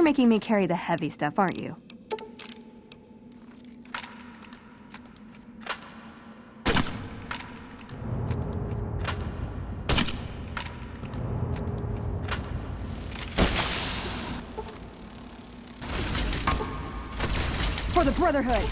You're making me carry the heavy stuff, aren't you? For the Brotherhood!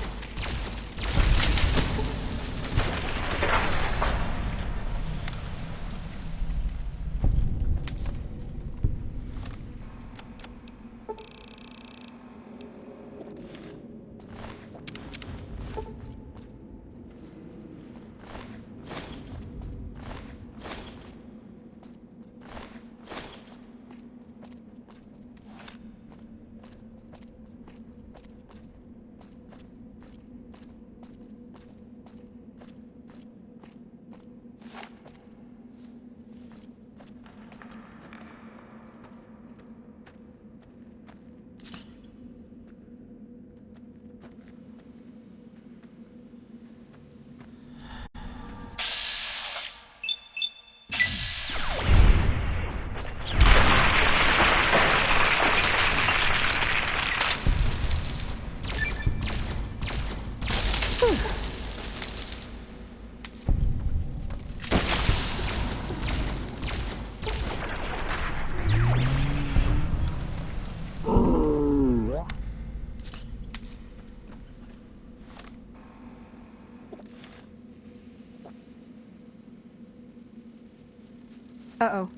Uh-oh.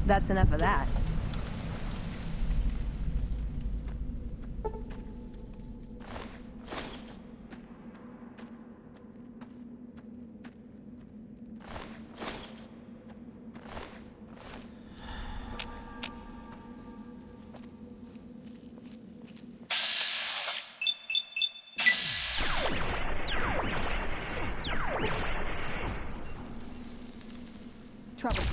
That's enough of that. Trouble.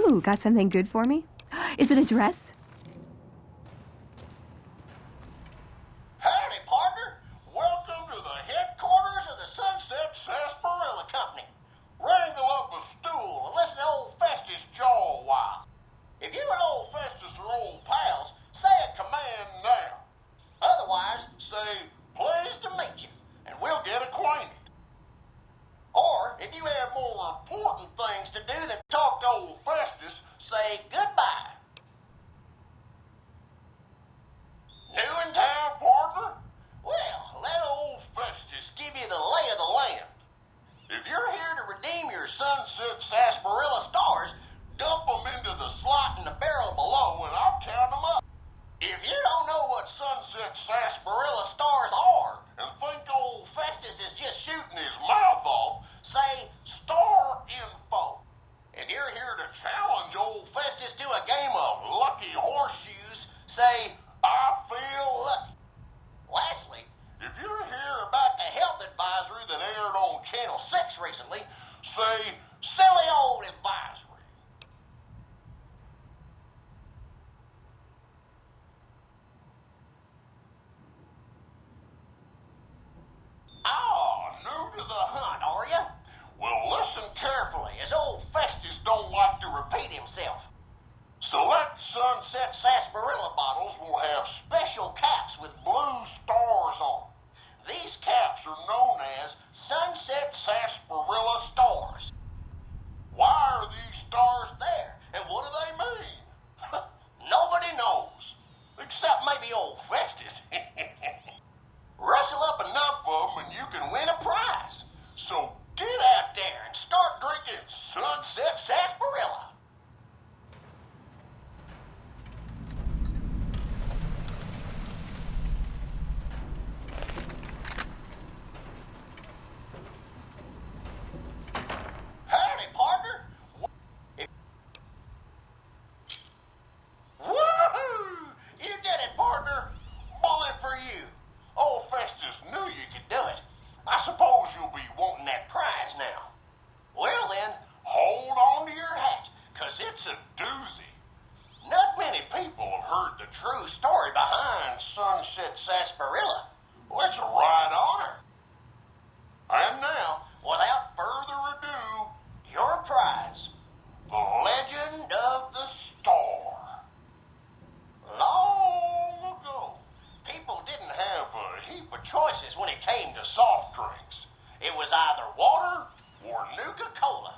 Ooh, got something good for me? Is it a dress? Howdy, partner. Welcome to the headquarters of the Sunset Sarsaparilla Company. Wrangle up a stool and listen to old Festus jaw a while. If you and old Festus are old pals, say a command now. Otherwise, say, pleased to meet you, and we'll get acquainted. Or, if you have more important things to do than talk to old Festus, say goodbye. New in town, partner? Well, let old Festus give you the lay of the land. If you're here to redeem your Sunset Sarsaparilla stars, dump them into the slot in the barrel below and I'll count them up. If you don't know what Sunset Sarsaparilla stars are and think old Festus is just shooting his mouth off, say star info. If you're here to challenge old Festus to a game of lucky horseshoes, say I feel lucky. Lastly, if you're here about the health advisory that aired on Channel 6 recently, say silly old advisory. New to the hunt, are you? Well, listen carefully, as old Festus don't like to repeat himself. Select Sunset Sarsaparilla bottles will have special caps with blue stars on. These caps are known as Sunset Sarsaparilla stars. Why are these stars there, and what do they mean? Nobody knows, except maybe old Festus. Rustle up enough of them and you can win a prize. So get out there and start drinking Sunset Sarsaparilla. Howdy, partner. Woohoo! You did it, partner. Bullet for you. Old Festus knew you could do it. I suppose you'll be wanting that prize now. Well then, hold on to your hat, 'cause it's a doozy. Not many people have heard the true story behind Sunset Sarsaparilla. Well, it's a right honor. And now, without further ado, your prize, the Legend of the Star. Long ago, people didn't have a heap of choices when it came to soft drinks. It was either water or Nuka-Cola.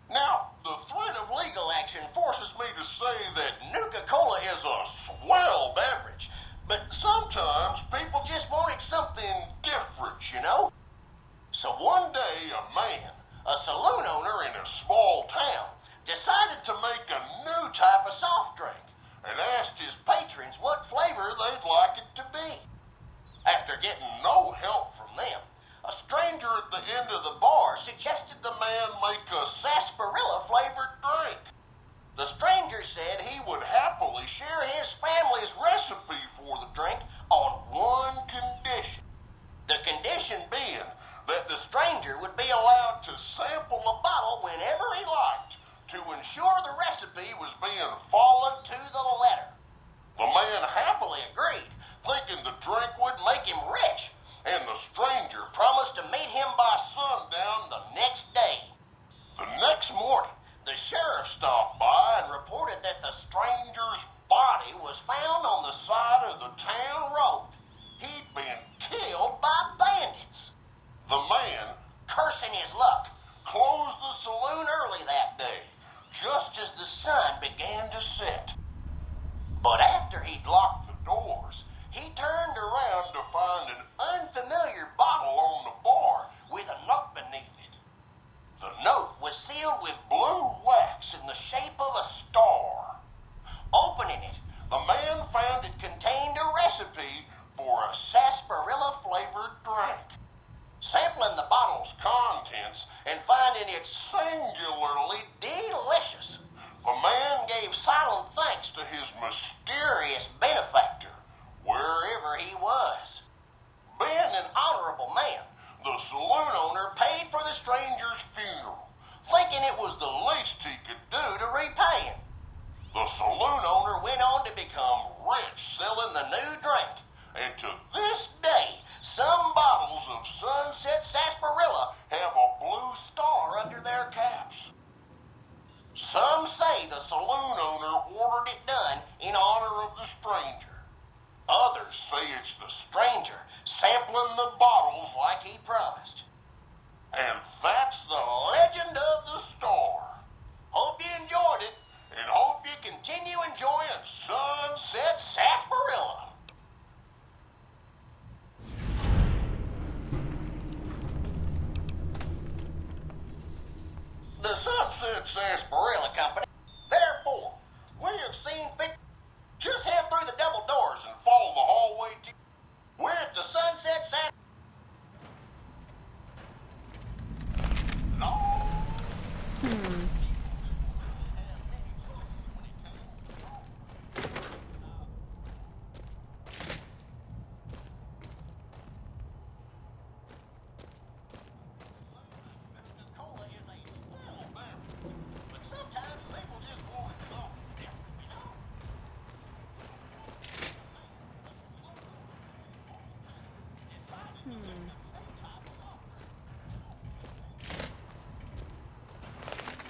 Now, the threat of legal action forces me to say that Nuka-Cola is a swell beverage, but sometimes people just wanted something different, you know? So one day a man, a saloon owner in a small town, decided to make a new type of soft drink and asked his patrons what flavor they'd like it to be. After getting no help from them, a stranger at the end of the bar suggested the man make a sarsaparilla-flavored drink. The stranger said he would happily share his family's recipe for the drink on one condition. The condition being that the stranger would be allowed to sample the bottle whenever he liked to ensure the recipe was being followed to the letter. The man happily agreed, thinking the drink would make him rich, and the stranger promised to meet him by sundown the next day. The next morning, the sheriff stopped by and reported that the stranger's body was found on the side of the town road. He'd been killed by bandits. The man, cursing his luck, closed the saloon early that day, just as the sun began to set. But after he'd locked the doors, he turned around to find an unfamiliar bottle on the bar with a note beneath it. The note was sealed with blue wax in the shape of a star. Opening it, the man found it contained a recipe for a sarsaparilla-flavored drink. Sampling the bottle's contents and finding it singularly delicious, the man gave silent thanks to his mysterious benefactor, wherever he was. Being an honorable man, the saloon owner paid for the stranger's funeral, thinking it was the least he could do to repay him. The saloon owner went on to become rich selling the new drink, and to this day, some bottles of Sunset Sarsaparilla have a blue star under their caps. Some say the saloon owner ordered it done in honor of the stranger. Others say it's the stranger sampling the bottles like he promised. And that's the legend of the star. Hope you enjoyed it, and hope you continue enjoying Sunset Sarsaparilla. The Sunset Sarsaparilla Company, therefore, we have seen fit. Just head through the double doors and follow the hallway to. We're at the Sunset Sarsaparilla.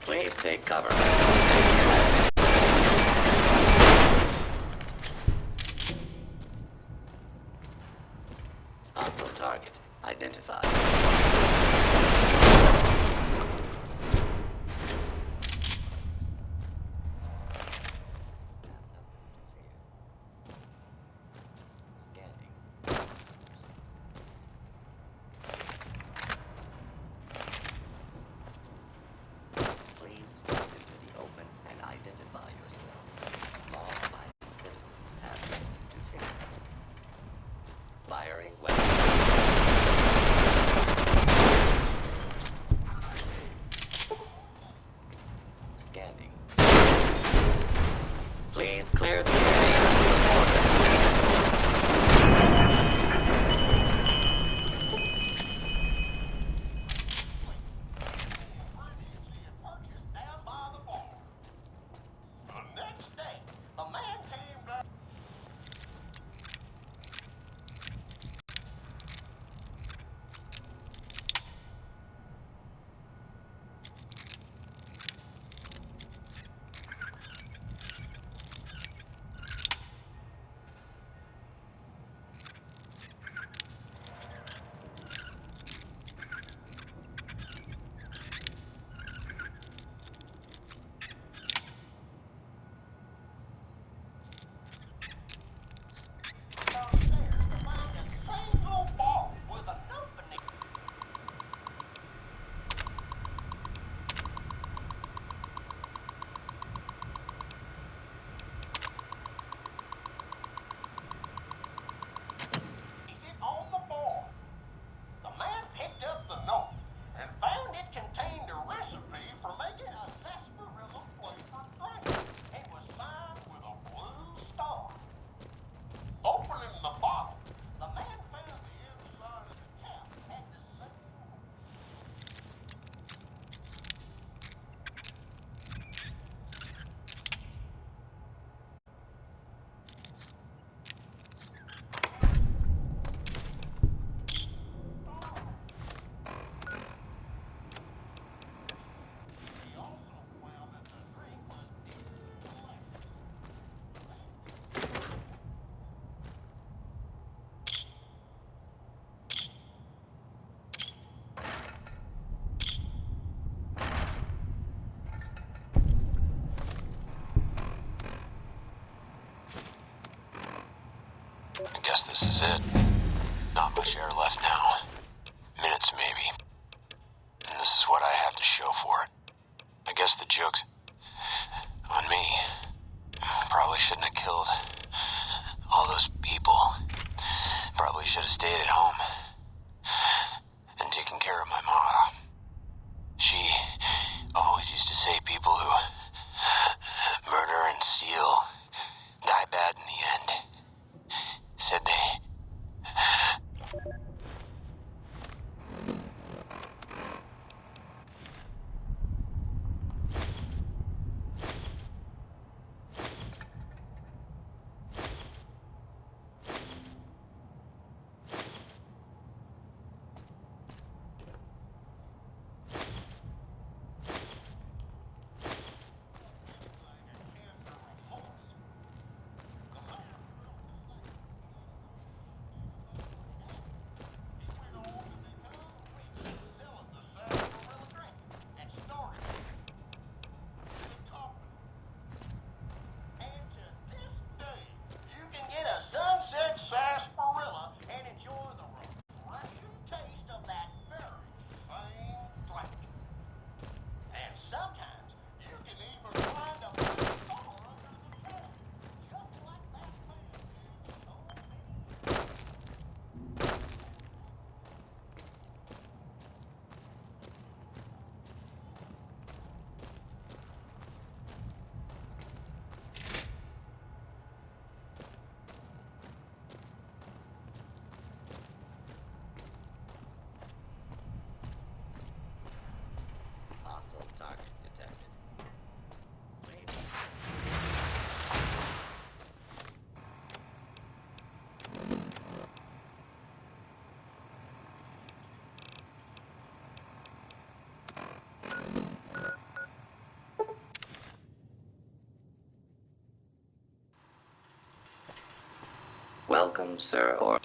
Please take cover. Hostile target identified. Firing weapon. Scanning. Please clear the area to the border. Down by the bar. The next day, a man came down. I guess this is it. Not much air left now. Minutes, maybe. And this is what I have to show for it. I guess the joke's on me. Probably shouldn't have killed all those people. Probably should have stayed at home and taken care of my ma. She always used to say people who murder and steal die bad in the end. Said they welcome, sir, or